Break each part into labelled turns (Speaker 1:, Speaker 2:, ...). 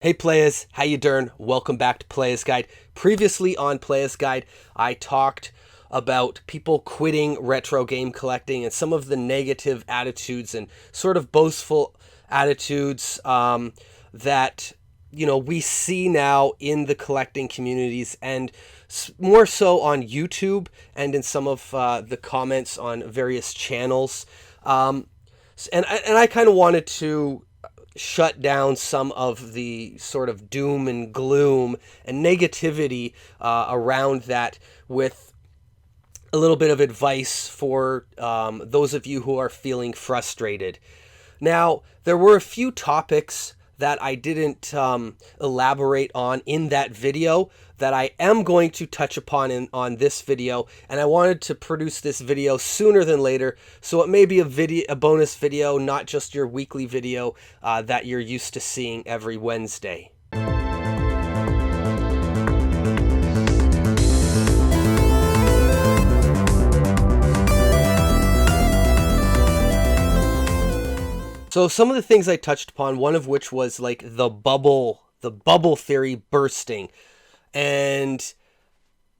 Speaker 1: Hey Playas, how you doing? Welcome back to Playas Guide. Previously on Playas Guide, I talked about people quitting retro game collecting and some of the negative attitudes and sort of boastful attitudes that we see now in the collecting communities and more so on YouTube and in some of the comments on various channels. And I kind of wanted to shut down some of the sort of doom and gloom and negativity around that with a little bit of advice for those of you who are feeling frustrated. Now, there were a few topics that I didn't elaborate on in that video that I am going to touch upon on this video, and I wanted to produce this video sooner than later, so it may be a bonus video, not just your weekly video that you're used to seeing every Wednesday. So some of the things I touched upon, one of which was like the bubble theory bursting. And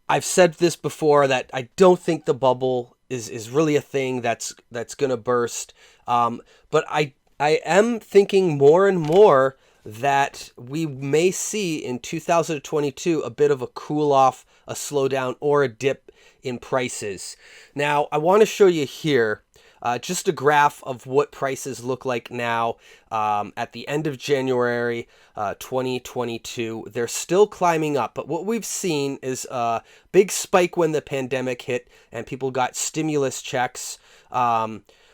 Speaker 1: I've said this before that I don't think the bubble is really a thing that's going to burst. But I am thinking more and more that we may see in 2022 a bit of a cool off, a slowdown, or a dip in prices. Now, I want to show you here just a graph of what prices look like now at the end of January 2022. They're still climbing up, but what we've seen is a big spike when the pandemic hit and people got stimulus checks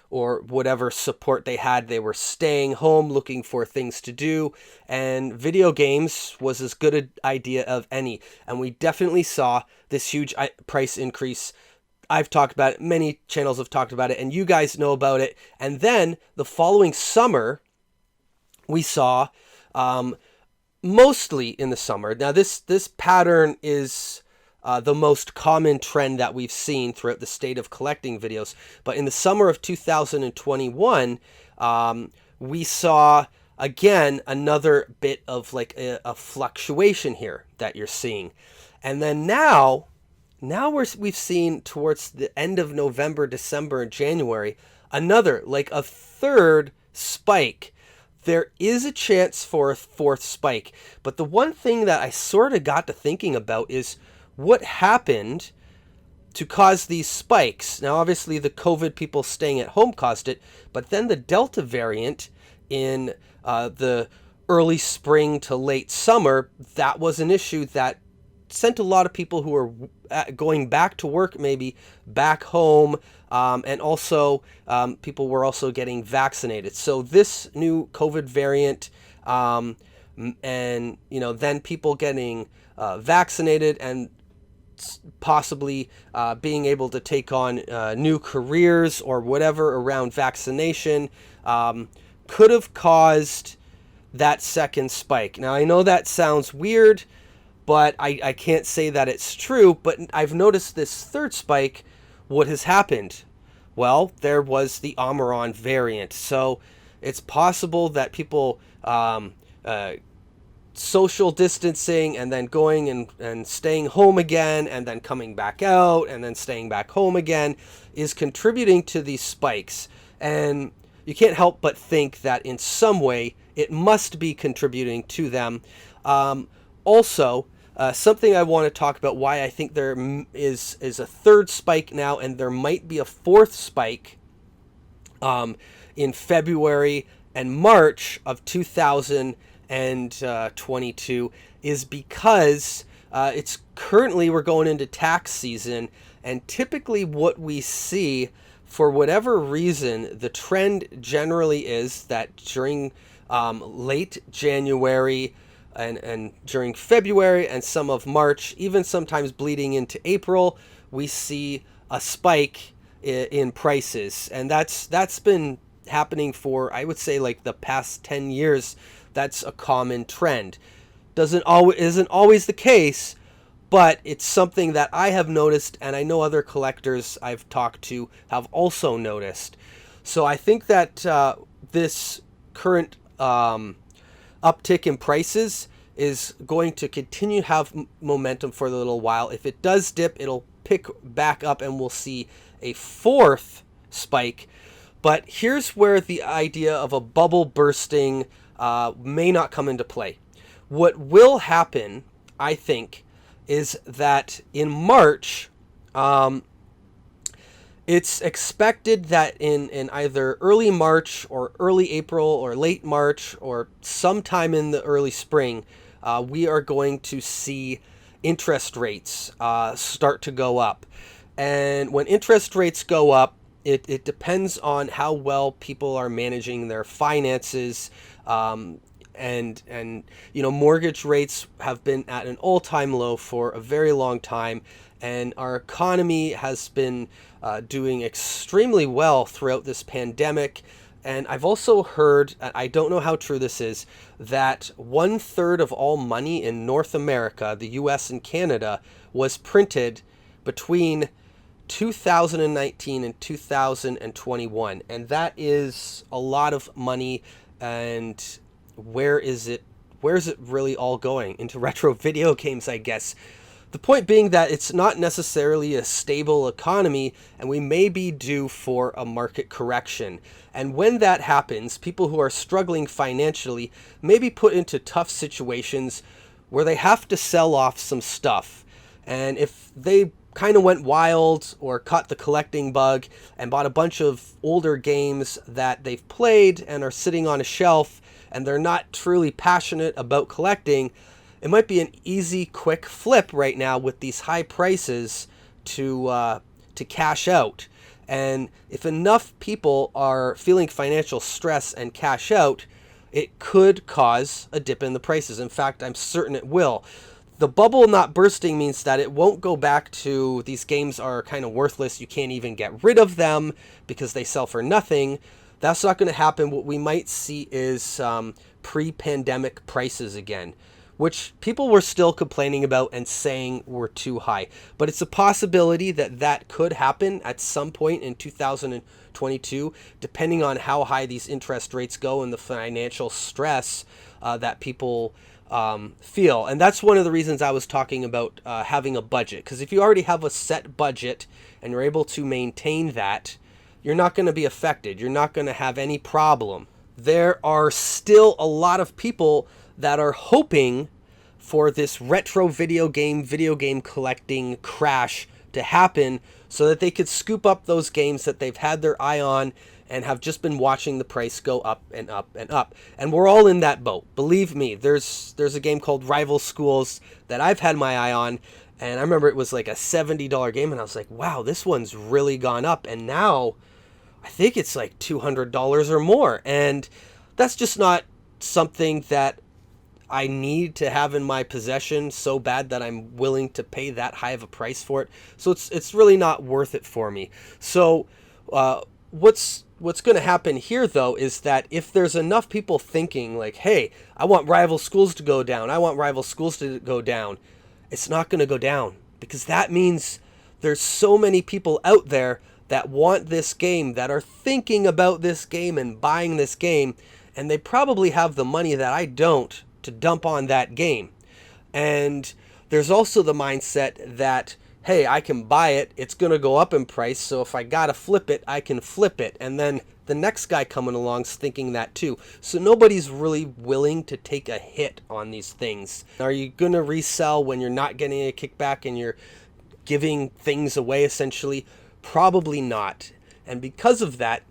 Speaker 1: or whatever support they had. They were staying home looking for things to do, and video games was as good an idea of any. And we definitely saw this huge price increase. I've talked about it, many channels have talked about it, and you guys know about it. And then the following summer, we saw, mostly in the summer. Now this pattern is the most common trend that we've seen throughout the state of collecting videos. But in the summer of 2021, we saw, again, another bit of like a fluctuation here that you're seeing. And then now we've seen towards the end of November, December, and January, another, like a third spike. There is a chance for a fourth spike. But the one thing that I sort of got to thinking about is what happened to cause these spikes. Now, obviously, the COVID people staying at home caused it, but then the Delta variant in the early spring to late summer, that was an issue that sent a lot of people who are going back to work, maybe back home, and also people were also getting vaccinated. So this new COVID variant, and then people getting vaccinated and possibly being able to take on new careers or whatever around vaccination, could have caused that second spike. Now, I know that sounds weird, but I can't say that it's true. But I've noticed this third spike. What has happened? Well, there was the Omicron variant. So it's possible that people social distancing and then going and staying home again and then coming back out and then staying back home again is contributing to these spikes. And you can't help but think that in some way it must be contributing to them. Also, something I want to talk about why I think there is a third spike now, and there might be a fourth spike in February and March of 2022, is because it's currently we're going into tax season, and typically what we see, for whatever reason, the trend generally is that during late January and during February and some of March, even sometimes bleeding into April, we see a spike in prices. And that's been happening for, I would say, like the past 10 years. That's a common trend. Isn't always the case, but it's something that I have noticed, and I know other collectors I've talked to have also noticed. So I think that this current uptick in prices is going to continue to have momentum for a little while. If it does dip, it'll pick back up and we'll see a fourth spike. But here's where the idea of a bubble bursting may not come into play. What will happen, I think, is that in March, it's expected that in either early March or early April or late March or sometime in the early spring, we are going to see interest rates start to go up. And when interest rates go up, it depends on how well people are managing their finances. And you know, mortgage rates have been at an all-time low for a very long time, and our economy has been doing extremely well throughout this pandemic. And I've also heard, I don't know how true this is, that 1/3 of all money in North America, the US and Canada, was printed between 2019 and 2021. And that is a lot of money. And where is it really all going? Into retro video games, I guess. The point being that it's not necessarily a stable economy, and we may be due for a market correction. And when that happens, people who are struggling financially may be put into tough situations where they have to sell off some stuff. And if they kind of went wild or caught the collecting bug and bought a bunch of older games that they've played and are sitting on a shelf and they're not truly passionate about collecting, it might be an easy, quick flip right now with these high prices to cash out. And if enough people are feeling financial stress and cash out, it could cause a dip in the prices. In fact, I'm certain it will. The bubble not bursting means that it won't go back to these games are kind of worthless, you can't even get rid of them because they sell for nothing. That's not going to happen. What we might see is pre-pandemic prices again, which people were still complaining about and saying were too high. But it's a possibility that that could happen at some point in 2022, depending on how high these interest rates go and the financial stress that people feel. And that's one of the reasons I was talking about having a budget. Because if you already have a set budget and you're able to maintain that, you're not going to be affected. You're not going to have any problem. There are still a lot of people that are hoping for this retro video game collecting crash to happen so that they could scoop up those games that they've had their eye on and have just been watching the price go up and up and up. And we're all in that boat. Believe me, there's a game called Rival Schools that I've had my eye on, and I remember it was like a $70 game, and I was like, wow, this one's really gone up. And now I think it's like $200 or more. And that's just not something that I need to have in my possession so bad that I'm willing to pay that high of a price for it. So it's really not worth it for me. So what's going to happen here, though, is that if there's enough people thinking like, hey, I want Rival Schools to go down, I want Rival Schools to go down, it's not going to go down, because that means there's so many people out there that want this game, that are thinking about this game and buying this game, and they probably have the money that I don't to dump on that game. And there's also the mindset that, hey, I can buy it, it's going to go up in price, so if I got to flip it, I can flip it. And then the next guy coming along's thinking that too. So nobody's really willing to take a hit on these things. Are you going to resell when you're not getting a kickback and you're giving things away essentially? Probably not. And because of that,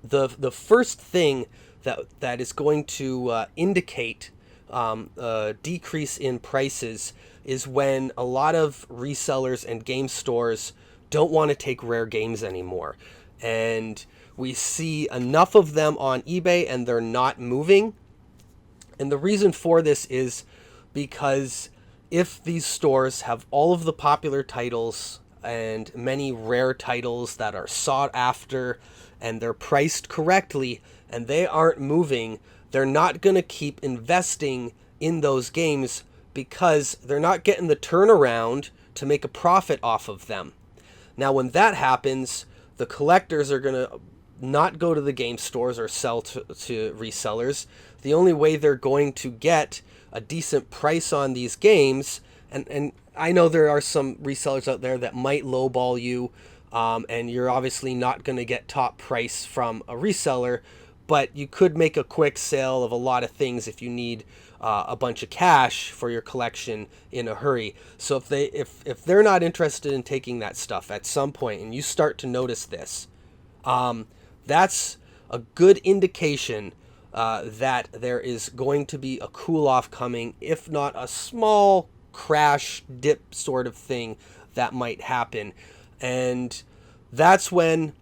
Speaker 1: the first thing that is going to indicate a decrease in prices is when a lot of resellers and game stores don't want to take rare games anymore. And we see enough of them on eBay and they're not moving. And the reason for this is because if these stores have all of the popular titles and many rare titles that are sought after and they're priced correctly and they aren't moving, they're not going to keep investing in those games because they're not getting the turnaround to make a profit off of them. Now, when that happens, the collectors are going to not go to the game stores or sell to resellers. The only way they're going to get a decent price on these games, and I know there are some resellers out there that might lowball you, and you're obviously not going to get top price from a reseller, but you could make a quick sale of a lot of things if you need a bunch of cash for your collection in a hurry. So if they're not interested in taking that stuff at some point, and you start to notice this, that's a good indication that there is going to be a cool off coming, if not a small crash dip sort of thing that might happen. And that's when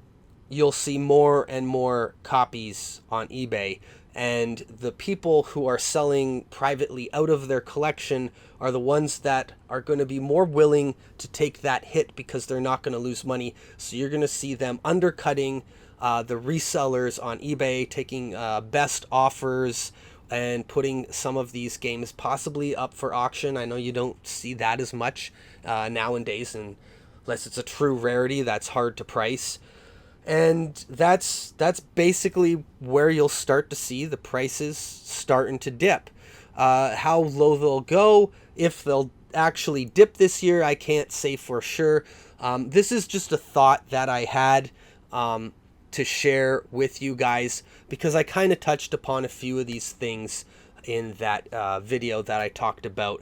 Speaker 1: you'll see more and more copies on eBay. And the people who are selling privately out of their collection are the ones that are going to be more willing to take that hit because they're not going to lose money. So you're going to see them undercutting the resellers on eBay, taking best offers and putting some of these games possibly up for auction. I know you don't see that as much nowadays, and unless it's a true rarity, that's hard to price. And that's basically where you'll start to see the prices starting to dip. How low they'll go, if they'll actually dip this year, I can't say for sure. This is just a thought that I had to share with you guys, because I kind of touched upon a few of these things in that video that I talked about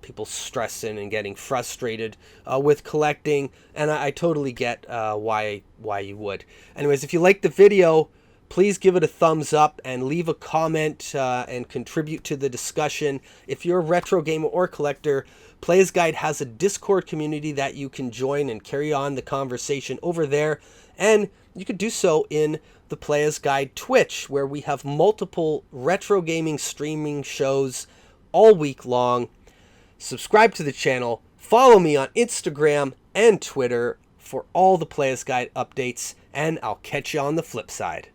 Speaker 1: people stressing and getting frustrated with collecting, and I totally get why you would. Anyways, if you like the video, please give it a thumbs up and leave a comment and contribute to the discussion. If you're a retro gamer or collector, Playas Guide has a Discord community that you can join and carry on the conversation over there, and you could do so in the Playas Guide Twitch, where we have multiple retro gaming streaming shows all week long. Subscribe to the channel, follow me on Instagram and Twitter for all the Playas Guide updates, and I'll catch you on the flip side.